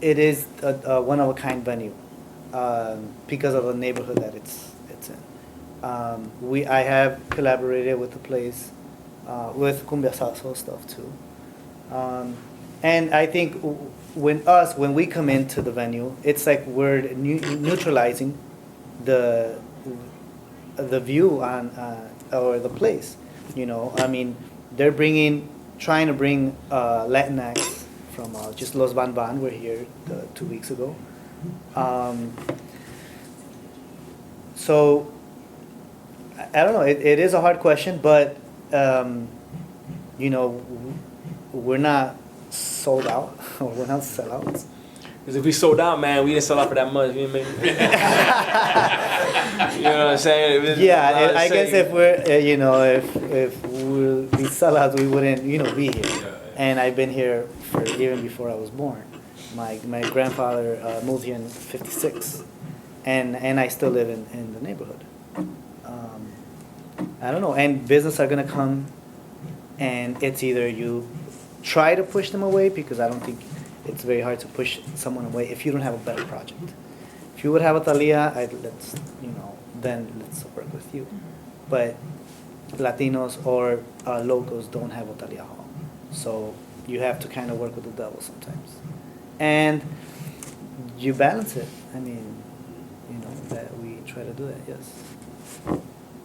it is a one-of-a-kind venue because of the neighborhood that it's in. I have collaborated with the place, with Cumbia Salsa stuff too. And I think when we come into the venue, it's like we're neutralizing the view on or the place. You know, I mean, they're trying to bring Latinx from just Los Van Van. We're here 2 weeks ago. So, I don't know, it is a hard question, but, you know, we're not sold out, or we're not sellouts. Because if we sold out, man, we didn't sell out for that much. You know what I'm saying? Yeah, I guess if we're, if we sell out, we wouldn't, be here. And I've been here even before I was born. My grandfather moved here in '56, and I still live in the neighborhood. I don't know, and business are gonna come, and it's either you try to push them away, because I don't think it's very hard to push someone away if you don't have a better project. If you would have a Thalia, then let's work with you. But Latinos or locals don't have a Thalia Hall. So you have to kind of work with the devil sometimes. And you balance it. I mean, that we try to do that, yes.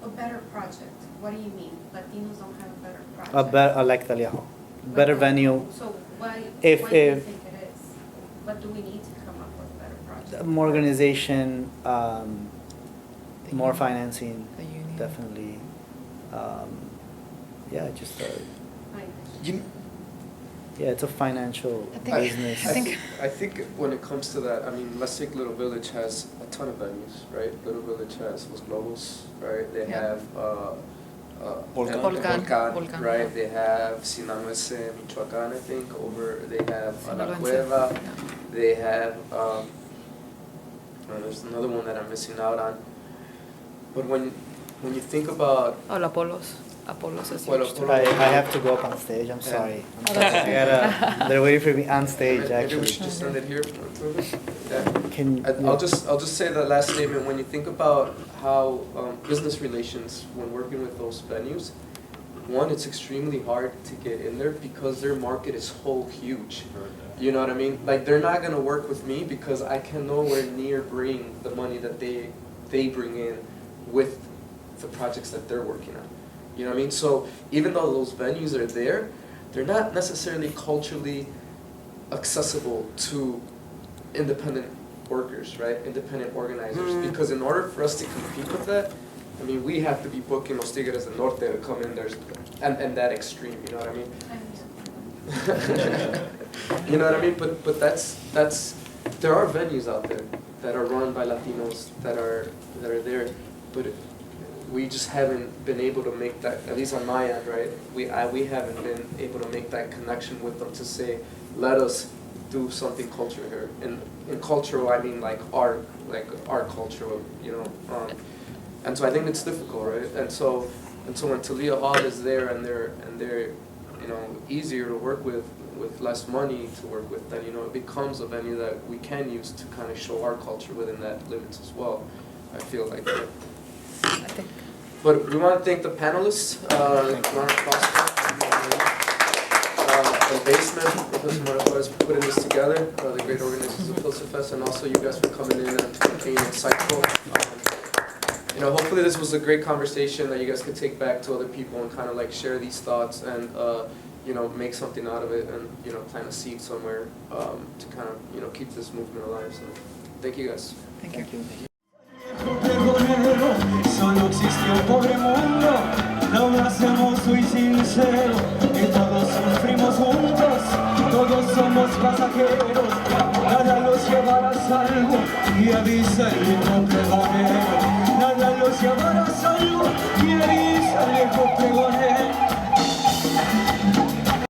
A better project, what do you mean? Latinos don't have a better project? Like Thalia Hall. Better venue. So why do you If- think it is? What do we need to come up with a better project? More organization, more financing, The union. definitely. Just Fine. it's a financial I think- business. I think when it comes to that, I mean, let's take Little Village has a ton of venues, right? Little Village has Los Globos, right? They Yeah. have Volcán. Volcán, right? They have Sinaloense, Michoacán, I think, they have La Sinaloense. Cueva, Yeah. they have, there's another one that I'm missing out on. But when you think about, Oh, La Polos. Apollos is Well, huge too. Apollo- I have to go up on stage. I'm sorry. Oh, that's okay. They're waiting for me on stage. maybe we Actually, should just send it here. Yeah. can I'll just say the last statement. When you think about how business relations, when working with those venues, one, it's extremely hard to get in there because their market is so huge. You know what I mean? Like, they're not gonna work with me because I can nowhere near bring the money that they bring in with the projects that they're working on. You know what I mean? So even though those venues are there, they're not necessarily culturally accessible to independent workers, right? Independent organizers. Because in order for us to compete with that, I mean, we have to be booking Los Tigres del Norte to come in there, and that extreme, you know what I mean? You know what I mean? But that's there are venues out there that are run by Latinos that are there, but we just haven't been able to make that, at least on my end, right? We haven't been able to make that connection with them to say, let us do something cultural here. And in cultural, I mean like art cultural, you know. And so I think it's difficult, right? And so when Talia Hall is there and they're you know, easier to work with less money to work with, then, you know, it becomes a venue that we can use to kind of show our culture within that limits as well. I feel like that. I think. But we want to thank the panelists. The basement, Professor Morales putting this together, the great organizers of Pilsen Fest, and also you guys for coming in and being insightful. You know, hopefully this was a great conversation that you guys could take back to other people and kind of like share these thoughts and you know, make something out of it and, you know, plant a seed somewhere to kind of, you know, keep this movement alive. So thank you guys. Thank you. Solo existe un pobre mundo, lo más hermoso y sincero, y todos sufrimos juntos, todos somos pasajeros, nada los llevará a salvo, y avisa el mismo pregonero.